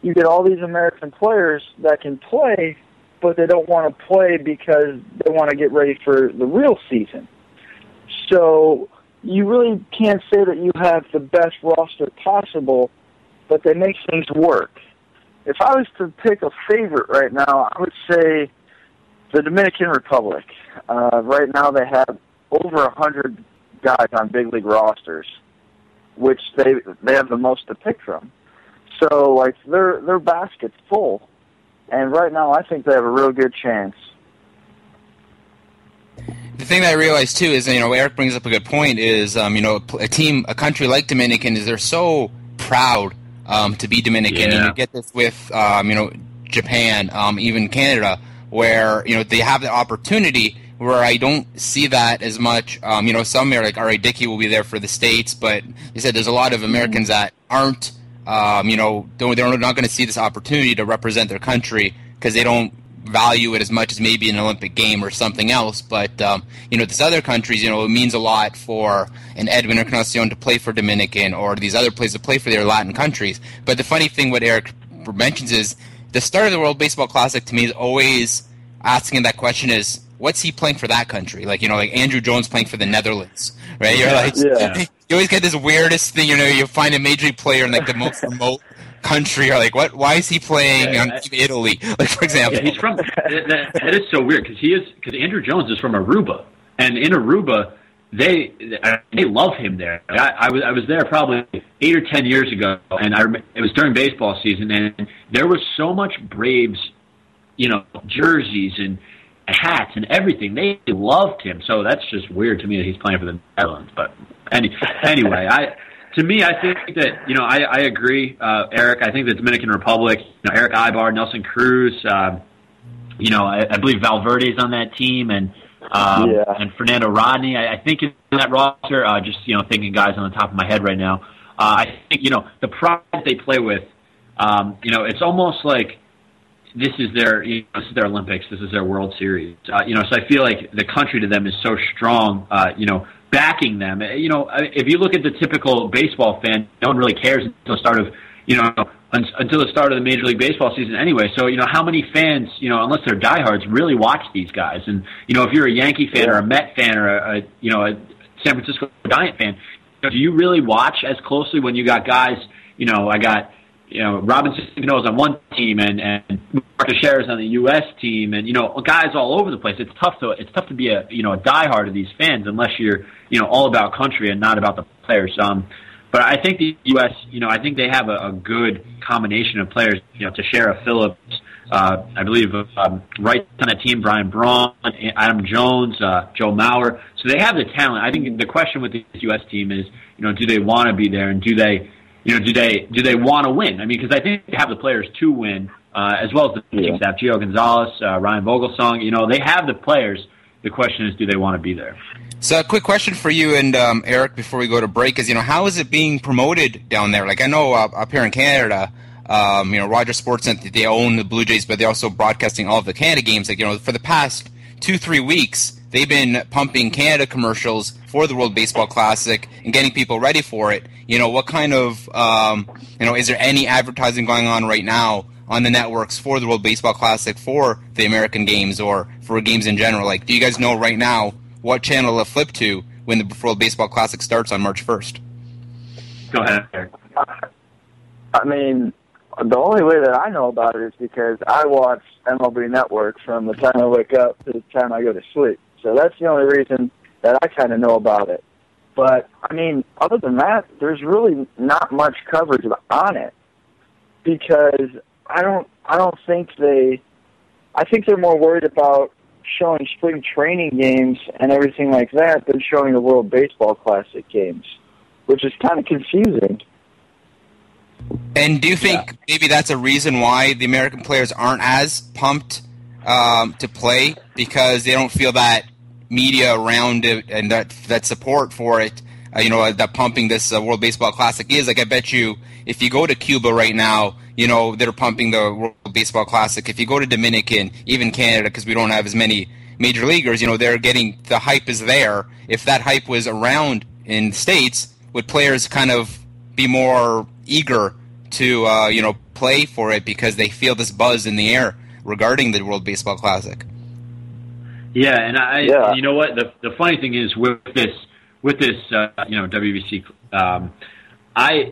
you get all these American players that can play, but they don't want to play because they want to get ready for the real season. So you really can't say that you have the best roster possible, but they make things work. If I was to pick a favorite right now, I would say the Dominican Republic. Right now they have over 100 guys on big league rosters, which they have the most to pick from. So, like, their basket's full. And right now I think they have a real good chance. The thing that I realized, too, is, Eric brings up a good point, is, a country like Dominican, is they're so proud to be Dominican. Yeah. And you get this with, Japan, even Canada, where, they have the opportunity where I don't see that as much. Some are like, all right, Dickey will be there for the States, but you said there's a lot of Americans that aren't, they're not going to see this opportunity to represent their country because they don't value it as much as maybe an Olympic game or something else. But, these other countries, it means a lot for an Edwin Encarnacion to play for Dominican or these other players to play for their Latin countries. But the funny thing what Eric mentions is the start of the World Baseball Classic to me is always asking that question is, what's he playing for that country? Like Andrew Jones playing for the Netherlands, right? You're like, you always get this weirdest thing, you find a major league player in like the most remote country. You're like, what? Why is he playing on Italy? Like, for example, he's from. That is so weird because Andrew Jones is from Aruba, and in Aruba they love him there. I was there probably 8 or 10 years ago, and it was during baseball season, and there was so much Braves, jerseys and hats and everything. They loved him, so that's just weird to me that he's playing for the Netherlands. But anyway, to me, I think that, I agree, Eric. I think the Dominican Republic, Eric Ibar, Nelson Cruz, I believe Valverde's on that team, and Fernando Rodney. I think in that roster, just, thinking guys on the top of my head right now, I think, the pride they play with, it's almost like this is their Olympics, this is their World Series. So I feel like the country to them is so strong, backing them. If you look at the typical baseball fan, no one really cares until the start of, until the start of the Major League Baseball season anyway. So, how many fans, unless they're diehards, really watch these guys? And, if you're a Yankee fan or a Met fan or a San Francisco Giant fan, do you really watch as closely when you got guys, I got, Robinson Cano's on one team and Mark Teixeira's on the U.S. team, and guys all over the place. It's tough to be a diehard of these fans unless you're all about country and not about the players. But I think the U.S. I think they have a good combination of players. Teixeira, Phillips, I believe right on that team, Brian Braun, Adam Jones, Joe Mauer. So they have the talent. I think the question with the U.S. team is do they want to be there, and do they do they want to win? I mean, because I think they have the players to win, as well as the pitching staff. Gio Gonzalez, Ryan Vogelsong, they have the players. The question is, do they want to be there? So a quick question for you and Eric before we go to break is, how is it being promoted down there? Like, I know up here in Canada, Rogers Sportsnet, they own the Blue Jays, but they're also broadcasting all of the Canada games. Like, for the past 2-3 weeks, they've been pumping Canada commercials for the World Baseball Classic and getting people ready for it. What kind of, is there any advertising going on right now on the networks for the World Baseball Classic, for the American games, or for games in general? Like, do you guys know right now what channel to flip to when the World Baseball Classic starts on March 1st? Go ahead, Eric. I mean, the only way that I know about it is because I watch MLB Network from the time I wake up to the time I go to sleep. So that's the only reason that I kind of know about it. But, I mean, other than that, there's really not much coverage on it because I don't think I think they're more worried about showing spring training games and everything like that than showing the World Baseball Classic games, which is kind of confusing. And do you think maybe that's a reason why the American players aren't as pumped to play, because they don't feel that media around it and that support for it, that pumping this World Baseball Classic is? Like, I bet you if you go to Cuba right now, they're pumping the World Baseball Classic. If you go to Dominican, even Canada, because we don't have as many major leaguers, they're getting, the hype is there. If that hype was around in the States, would players kind of be more eager to play for it because they feel this buzz in the air regarding the World Baseball Classic. Yeah, and you know what? The funny thing is with this WBC.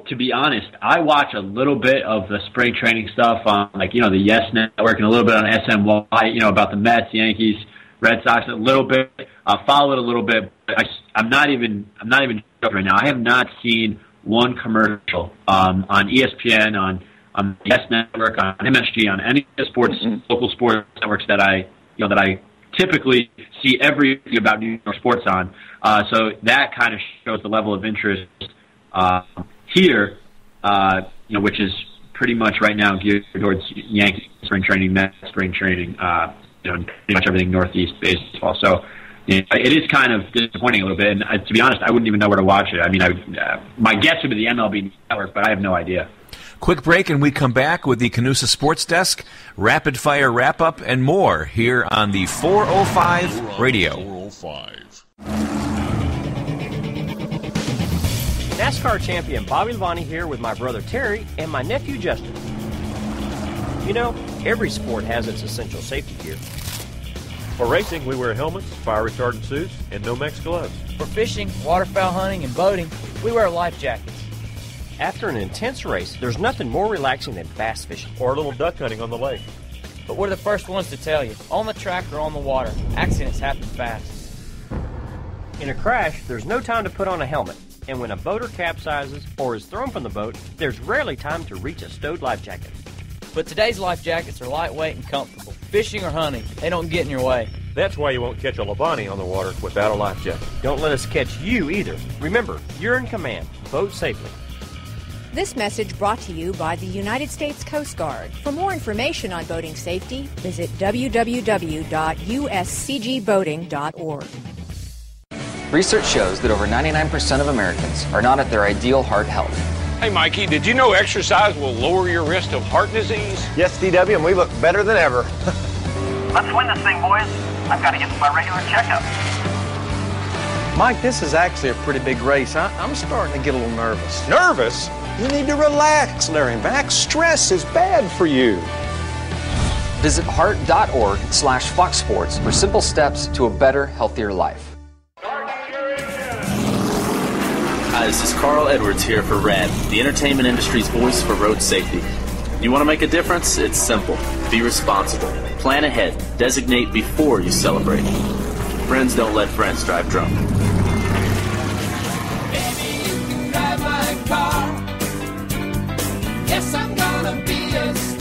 To be honest, I watch a little bit of the spring training stuff on the Yes Network and a little bit on SNY, about the Mets, Yankees, Red Sox, a little bit. I follow it a little bit. But I'm not even joking right now. I have not seen one commercial on ESPN, on the Yes Network, on MSG, on any local sports networks that I typically see everything about New York sports on. So that kind of shows the level of interest here, which is pretty much right now geared towards Yankee spring training, Mets spring training, pretty much everything Northeast baseball. So it is kind of disappointing a little bit. And to be honest, I wouldn't even know where to watch it. I mean, my guess would be the MLB Network, but I have no idea. Quick break, and we come back with the CANUSA Sports Desk, rapid fire wrap up, and more here on the 405 Radio. 405. NASCAR champion Bobby Lavani here with my brother Terry and my nephew Justin. You know, every sport has its essential safety gear. For racing, we wear helmets, fire retardant suits, and Nomex gloves. For fishing, waterfowl hunting, and boating, we wear life jackets. After an intense race, there's nothing more relaxing than bass fishing. Or a little duck hunting on the lake. But we're the first ones to tell you, on the track or on the water, accidents happen fast. In a crash, there's no time to put on a helmet. And when a boater capsizes or is thrown from the boat, there's rarely time to reach a stowed life jacket. But today's life jackets are lightweight and comfortable. Fishing or hunting, they don't get in your way. That's why you won't catch a Lavani on the water without a life jacket. Don't let us catch you either. Remember, you're in command. Boat safely. This message brought to you by the United States Coast Guard. For more information on boating safety, visit www.uscgboating.org. Research shows that over 99% of Americans are not at their ideal heart health. Hey, Mikey, did you know exercise will lower your risk of heart disease? Yes, DW, and we look better than ever. Let's win this thing, boys. I've got to get to my regular checkup. Mike, this is actually a pretty big race. I'm starting to get a little nervous. Nervous? You need to relax, Larry Mack. Stress is bad for you. Visit heart.org/Fox Sports for simple steps to a better, healthier life. Hi, this is Carl Edwards here for RAD, the entertainment industry's voice for road safety. You want to make a difference? It's simple. Be responsible. Plan ahead. Designate before you celebrate. Friends don't let friends drive drunk.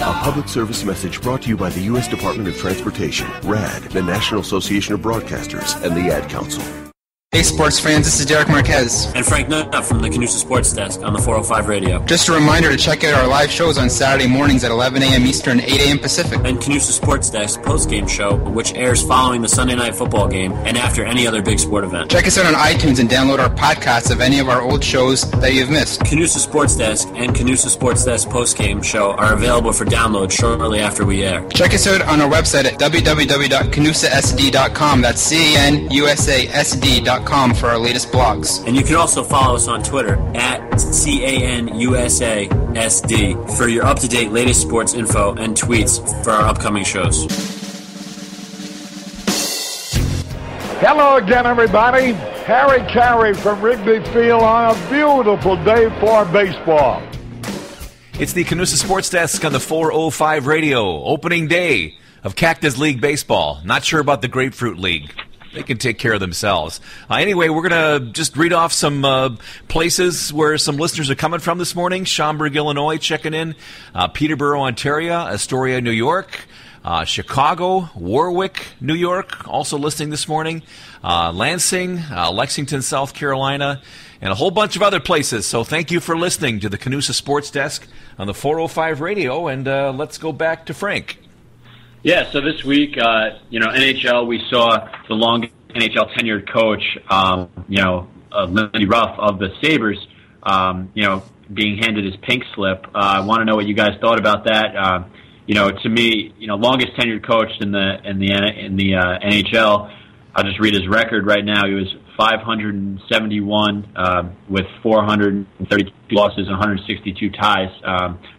A public service message brought to you by the U.S. Department of Transportation, RAD, the National Association of Broadcasters, and the Ad Council. Hey sports fans, this is Derek Marquez. And Frank Nutt from the CANUSA Sports Desk on the 405 Radio. Just a reminder to check out our live shows on Saturday mornings at 11 a.m. Eastern, 8 a.m. Pacific. And CANUSA Sports Desk post-game show, which airs following the Sunday Night Football game and after any other big sport event. Check us out on iTunes and download our podcasts of any of our old shows that you've missed. CANUSA Sports Desk and CANUSA Sports Desk post-game show are available for download shortly after we air. Check us out on our website at www.canusasd.com. That's CANUSASD.com for our latest blogs. And you can also follow us on Twitter at CANUSASD for your up-to-date latest sports info and tweets for our upcoming shows. Hello again, everybody. Harry Carey from Wrigley Field on a beautiful day for baseball. It's the CANUSA Sports Desk on the 405 Radio, opening day of Cactus League Baseball. Not sure about the Grapefruit League. They can take care of themselves. Anyway, we're going to just read off some places where some listeners are coming from this morning. Schaumburg, Illinois, checking in. Peterborough, Ontario. Astoria, New York. Chicago, Warwick, New York, also listening this morning. Lansing, Lexington, South Carolina, and a whole bunch of other places. So thank you for listening to the CANUSA Sports Desk on the 405 Radio, and let's go back to Frank. Yeah, so this week, NHL, we saw the longest NHL tenured coach, Lindy Ruff of the Sabres, being handed his pink slip. I want to know what you guys thought about that. To me, longest tenured coach in the NHL. I'll just read his record right now. He was 571 with 432 losses and 162 ties,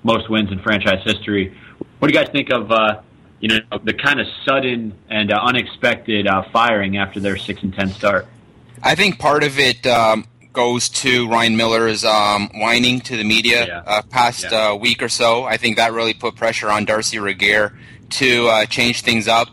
most wins in franchise history. What do you guys think of the kind of sudden and unexpected firing after their 6-10 start? I think part of it goes to Ryan Miller's whining to the media past week or so. I think that really put pressure on Darcy Regier to change things up.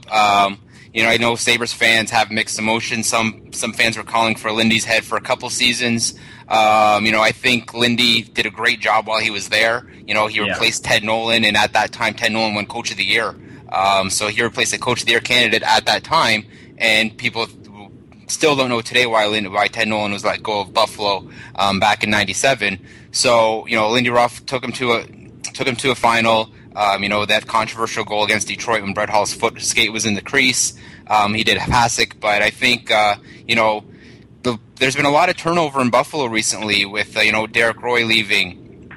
I know Sabres fans have mixed emotions. Some fans were calling for Lindy's head for a couple seasons. I think Lindy did a great job while he was there. He replaced Ted Nolan, and at that time, Ted Nolan won Coach of the Year. So he replaced a Coach of the Year candidate at that time, and people still don't know today why Ted Nolan was let go of Buffalo back in '97. So Lindy Ruff took him to a final. That controversial goal against Detroit when Brett Hall's foot skate was in the crease. He did Hasek, but I think there's been a lot of turnover in Buffalo recently with Derek Roy leaving,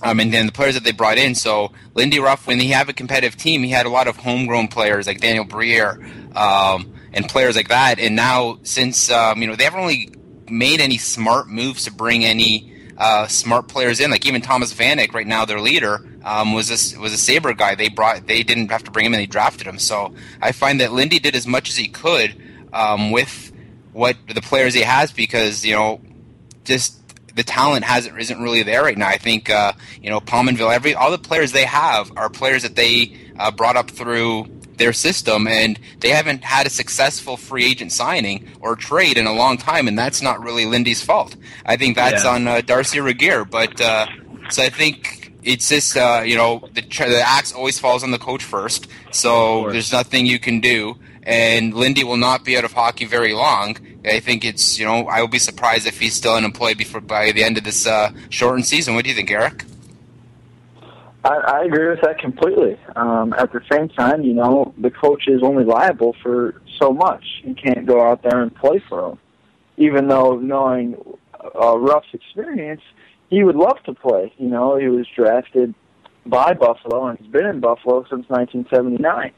and then the players that they brought in. So Lindy Ruff, when he had a competitive team, he had a lot of homegrown players like Daniel Briere and players like that. And now since they haven't really made any smart moves to bring any smart players in, like even Thomas Vanek right now, their leader, was a Sabre guy. They didn't have to bring him in; they drafted him. So I find that Lindy did as much as he could with what the players he has, because just the talent isn't really there right now. I think Palmanville, all the players they have are players that they brought up through their system, and they haven't had a successful free agent signing or trade in a long time, and that's not really Lindy's fault. I think that's on Darcy Regier, but so I think it's just the axe always falls on the coach first, so there's nothing you can do, and Lindy will not be out of hockey very long. I think it's I will be surprised if he's still unemployed by the end of this shortened season. What do you think, Eric? I agree with that completely. At the same time, the coach is only liable for so much. He can't go out there and play for him. Even though, knowing Ruff's experience, he would love to play. He was drafted by Buffalo and he's been in Buffalo since 1979.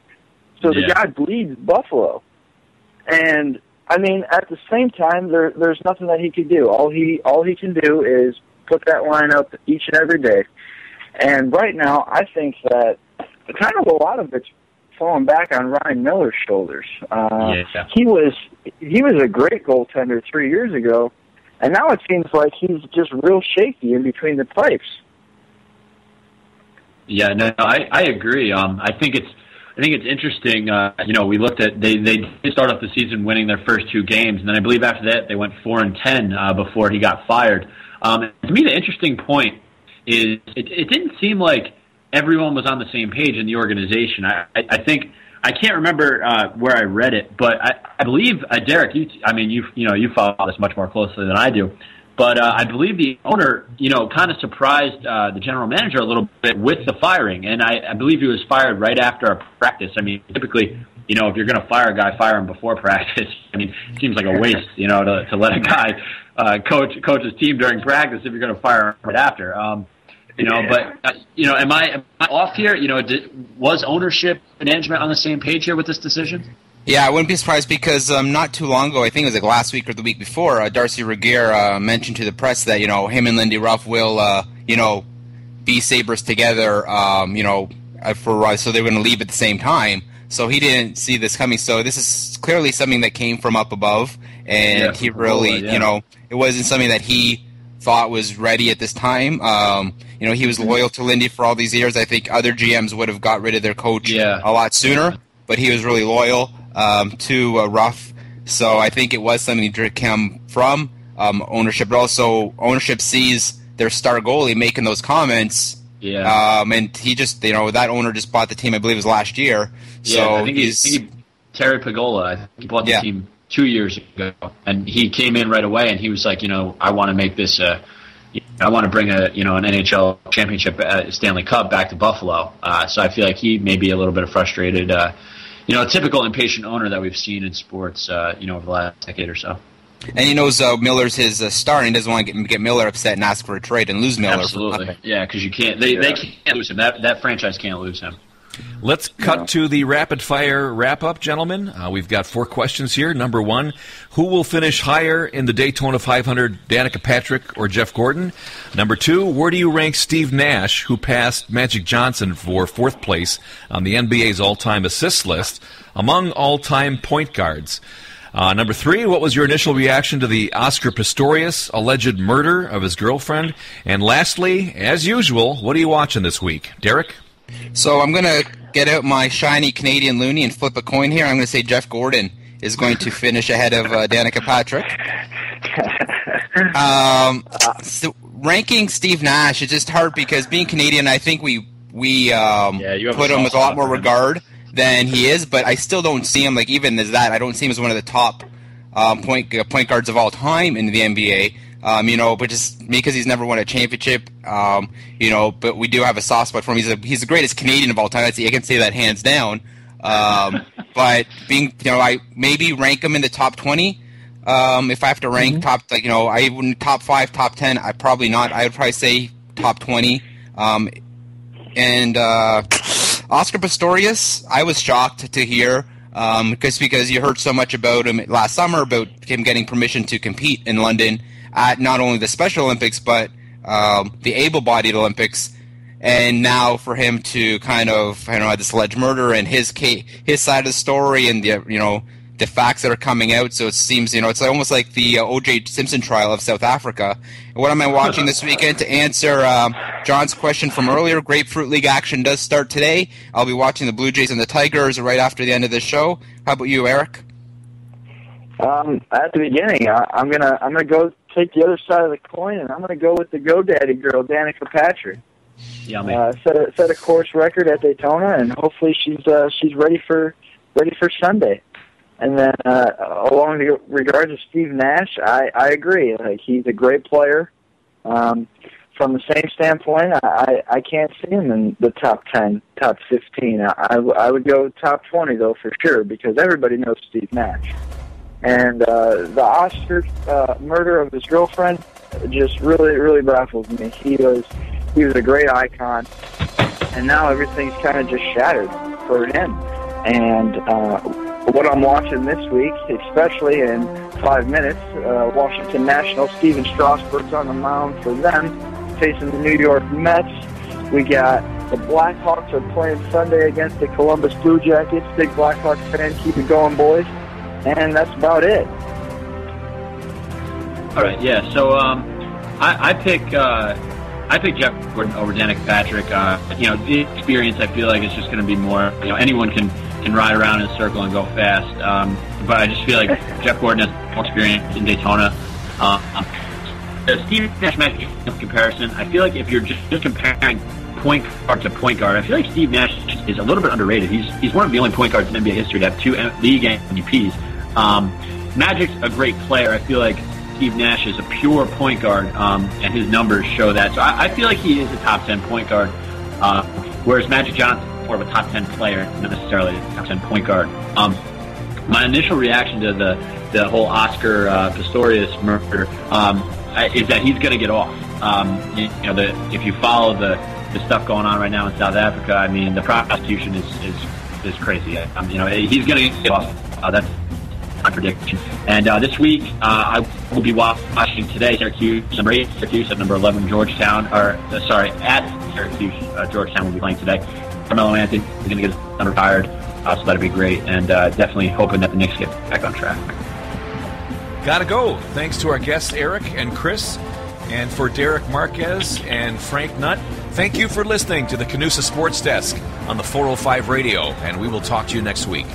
So the guy bleeds Buffalo. And, at the same time, there's nothing that he can do. All he can do is put that line up each and every day. And right now, I think that kind of a lot of it's falling back on Ryan Miller's shoulders. He was a great goaltender 3 years ago, and now it seems like he's just real shaky in between the pipes. Yeah, no, I agree. I think it's interesting. We looked at they did start off the season winning their first 2 games, and then I believe after that they went 4-10 before he got fired. To me, the interesting point is it didn't seem like everyone was on the same page in the organization. I think I can't remember where I read it, but I believe Derek, you follow this much more closely than I do, but I believe the owner kind of surprised the general manager a little bit with the firing, and I believe he was fired right after a practice. Typically, if you're going to fire a guy, fire him before practice. It seems like a waste, to let a guy coach his team during practice if you're going to fire him right after. But am I off here? Was ownership and management on the same page here with this decision? Yeah, I wouldn't be surprised because not too long ago, I think it was like last week or the week before, Darcy Regier mentioned to the press that him and Lindy Ruff will be Sabres together, so they were going to leave at the same time. So he didn't see this coming. So this is clearly something that came from up above, and he really, it wasn't something that he thought was ready at this time. He was loyal to Lindy for all these years. I think other GMs would have got rid of their coach a lot sooner, but he was really loyal to Ruff. So I think it was something that came from ownership, but also ownership sees their star goalie making those comments. And he just, that owner just bought the team, I believe it was last year. So I think Terry Pagola, I think he bought the team 2 years ago, and he came in right away, and he was like, I want to make this, I want to bring an NHL championship Stanley Cup back to Buffalo. So I feel like he may be a little bit frustrated, a typical impatient owner that we've seen in sports, over the last decade or so. And he knows Miller's his star, and he doesn't want to get Miller upset and ask for a trade and lose Miller. Absolutely, because you can't. They can't lose him. That franchise can't lose him. Let's cut to the rapid-fire wrap-up, gentlemen. We've got 4 questions here. Number 1, who will finish higher in the Daytona 500, Danica Patrick or Jeff Gordon? Number 2, where do you rank Steve Nash, who passed Magic Johnson for 4th place on the NBA's all-time assists list, among all-time point guards? Number 3, what was your initial reaction to the Oscar Pistorius alleged murder of his girlfriend? And lastly, as usual, what are you watching this week? Derek? So I'm going to get out my shiny Canadian loonie and flip a coin here. I'm going to say Jeff Gordon is going to finish ahead of Danica Patrick. So ranking Steve Nash is just hard because being Canadian, I think we put him with a lot more regard than he is, but I still don't see him, like, even as that, I don't see him as one of the top point guards of all time in the NBA. But just because he's never won a championship, but we do have a soft spot for him. He's the greatest Canadian of all time. I can say that hands down. But being, I maybe rank him in the top 20. If I have to rank top, I wouldn't top 5, top 10. I probably not. I would probably say top 20. And Oscar Pistorius, I was shocked to hear. Because you heard so much about him last summer, about him getting permission to compete in London at not only the Special Olympics but the able-bodied Olympics, and now for him to kind of this alleged murder and his side of the story and the facts that are coming out. So it seems it's almost like the O.J. Simpson trial of South Africa. And what am I watching this weekend? To answer John's question from earlier, Grapefruit League action does start today. I'll be watching the Blue Jays and the Tigers right after the end of this show. How about you, Eric? At the beginning, I'm gonna go take the other side of the coin, and I'm gonna go with the GoDaddy girl, Danica Patrick. Yummy. Set a course record at Daytona, and hopefully she's ready for Sunday. And then along the regards of Steve Nash, I agree. Like, he's a great player. From the same standpoint, I can't see him in the top 10, top 15. I would go top 20 though for sure, because everybody knows Steve Nash. And the Oscar murder of his girlfriend just really, really baffles me. He was a great icon, and now everything's kind of just shattered for him. And what I'm watching this week, especially in 5 minutes, Washington Nationals, Steven Strasburg's on the mound for them, facing the New York Mets. We got the Blackhawks are playing Sunday against the Columbus Blue Jackets. Big Blackhawks fan, keep it going, boys. And that's about it. All right, yeah. So I pick Jeff Gordon over Danica Patrick. The experience, I feel like, is just going to be more. Anyone can ride around in a circle and go fast. But I just feel like Jeff Gordon has more experience in Daytona. The Steve Nash Magic comparison, I feel like if you're just comparing point guard to point guard, I feel like Steve Nash is a little bit underrated. He's one of the only point guards in NBA history to have 2 league MVPs. Magic's a great player. I feel like Steve Nash is a pure point guard, and his numbers show that. So I feel like he is a top 10 point guard, whereas Magic Johnson is more of a top 10 player, not necessarily a top 10 point guard. My initial reaction to the whole Oscar Pistorius murder is that he's going to get off. If you follow the stuff going on right now in South Africa, I mean, the prosecution is crazy. He's going to get off. That's my prediction. And this week, I will be watching today Syracuse at number 11 Georgetown. At Syracuse, Georgetown will be playing today. Carmelo Anthony is going to get retired, so that'll be great. And definitely hoping that the Knicks get back on track. Gotta go. Thanks to our guests, Eric and Chris. And for Derek Marquez and Frank Nutt, thank you for listening to the CANUSA Sports Desk on the 405 Radio, and we will talk to you next week.